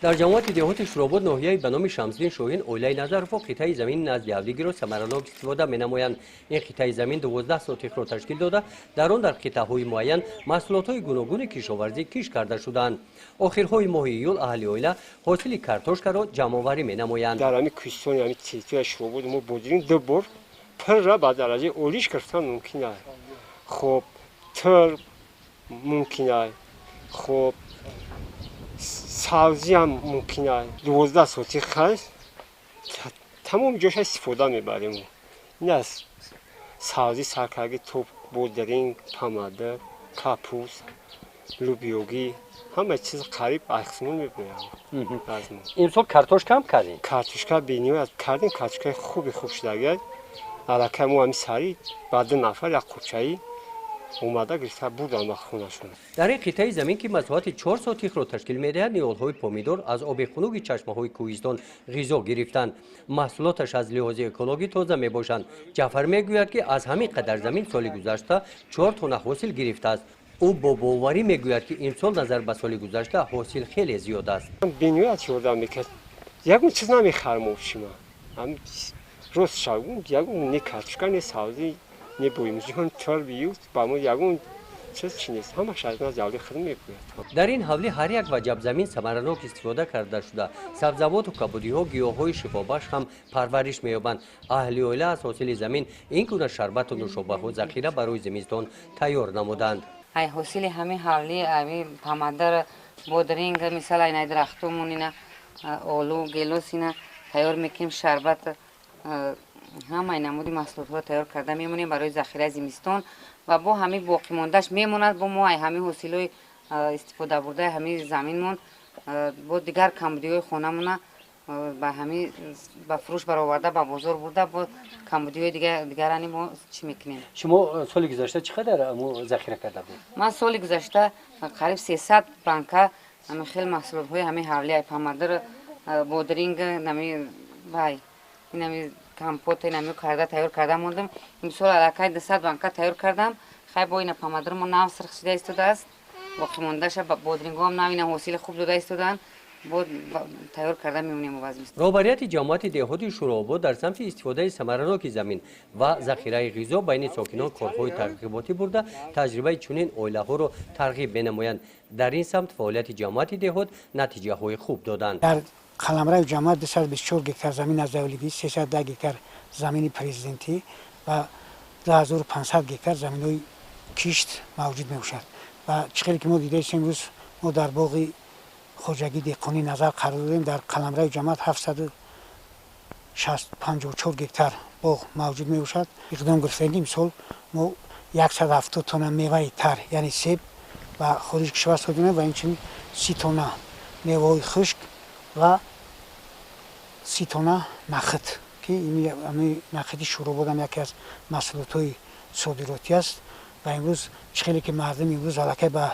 در جماعت دهات شوراباد ناحیه به نام شمس‌دین شاهین اولای نظرف و قطعه زمین نزد یهودیگی را ثمرناک استفاده می‌نمایند. این قطعه زمین 12 سوتیخ را تشکیل داده در آن در قطعه‌های معین محصولات‌های گوناگون کشاورزی کش کرده شدند. آخرهای ماه ایول اهل اویلا حاصل کارتوشکا را جمع‌آوری می‌نمایند. در همین کوهستان همین تریتوری شوراباد ما بودیم دو بار پر را به درجه اولیش کردن ممکن است. خب تر ممکن است. خب سبزی هم ممکن است 12 سوتیخ هست تمام جاش استفاده میبریم. این از سبزی سرکرگی توپ بودرینگ پامادر کاپوست لوبیوگی همه چیز قریب اخسمون میبریم. امسال کارتوشکا هم کردیم. کارتوشکا بینیم کردیم. کارتوشکای خوب شده علاقه ما همین سری بعد نفر یک قوچه‌ای اومده گرفته بودن به خونه‌شون. در این قطعه زمین که مساحت 4 سوتیخ را تشکیل می‌دهد نیال‌های پومیدور از آب خنک چشمه‌های کوهستان غذا گرفتند. محصولاتش از لحاظ اکولوژی تازه میباشند. جعفر میگوید که از همین قدر زمین سال گذشته 4 تن حاصل گرفته است. او با باوری میگوید که امسال نظر به سال گذشته حاصل خیلی زیاد است. بینیت یادم میکرد یک چیز نمیخرم شما هم روز شاگون یگون نکاتشکا نه سازی نه بویمزیون تر بیوت با ما یگون چیز چینست همه شاید از جولی خدمت میکنه. در این حوله هر یک وجب زمین ثمرناک استفاده کرده شده. سبزوات و کبودی‌ها گیاه‌های شفابخش هم پرورش می‌یابند. اهل اویلا از حاصل زمین این گونه شربت و نوشابه ذخیره برای زمستان تیار نمودند. ای حاصل همین حوله همین پامادر بودرینگ مثل این درختمون اینا آلو گلوس اینا تیار میکنیم شربت همه نمودی محصولات رو تیار کرده میمونیم برای ذخیره زمستان و با همین باقی ماندهش میموند با ما همین حاصلای استفاده برده همین زمینمون با دیگر کمبودی‌های خونه‌مون با همین با فروش برآورده با بازار برده با کمبودی‌های دیگرانی ما چی میکنیم. شما سال گذشته چقدر ذخیره کرده بود؟ من سال گذشته قریب 300 بانکا همین خیلی محصولات‌های همین حوله پامادر بودرینگ نمی وای اینمی کمپوت اینمی کرده تیار کرده موندم. امسال علاقه 200 بانکا تیار کردم. خیلی با این پامادر ما نو سرخشیده ایستاده است. باقی موندهش بودرینگ هم نو اینا حاصل خوب داده ایستادن. بود تیار کرده میمونیم وزن. رهبریت جماعت دهات شوراباد در سمت استفاده ثمرناک زمین و ذخیره غذا بین ساکنان کارهای ترغیباتی برده تجربه چنین اویلاها را ترغیب می‌نمایند. در این سمت فعالیت جماعت دهات نتیجه های خوب دادند. در قلمرو جماعت 224 گکتار زمین از دولتی 310 گکتار زمین پرزیدنتی و 2500 گکتار زمین‌های کشت موجود می‌باشد و چقدر که ما دیده ایم امروز ما در باغ خواجگی دهقانی نظر قرار دادیم. در قلمرو جماعت 754 گکتار باغ موجود میباشد. اقدام گرفتیم امسال ما 170 تن میوه تر یعنی سیب و خارج کشور ساختیم و همچنین 30 تن میوه خشک و 30 تن نخود که این نخود شوراباد هم یکی از محصولات صادراتی است و امروز خیلی که مردم امروز علاقه به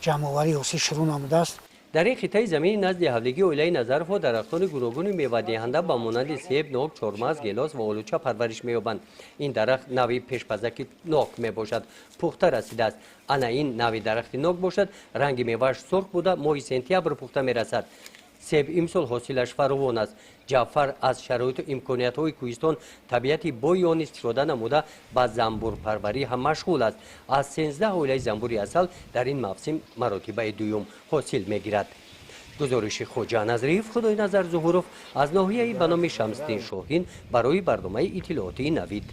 جمع‌آوری حاصل شروع نموده است. در این قطعه زمین نزد حولگی اولای نظرف و درختان گوناگون میوه دهنده با مانند سیب، ناک، چهارمغز، گیلاس و آلوچه پرورش می‌یابند. این درخت نوع پیشپزک ناک میباشد. پخته رسیده است. انا این نوع درخت ناک باشد رنگ میوهش سرخ بوده ماه سپتامبر پخته میرسد. سیب امسال حاصلش فراوان است. جعفر از شرایط و امکانیت‌های کوهستان طبیعت بوی آن استفاده نموده با زنبور پروری هم مشغول است. از 13 اویلای زنبوری اصل در این موسم مراتب دوم حاصل میگیرد. گزارش خوجا نظریف خدای نظر ظهوروف از ناحیه به نام شمس‌دین شاهین برای برنامه اطلاعاتی نوید.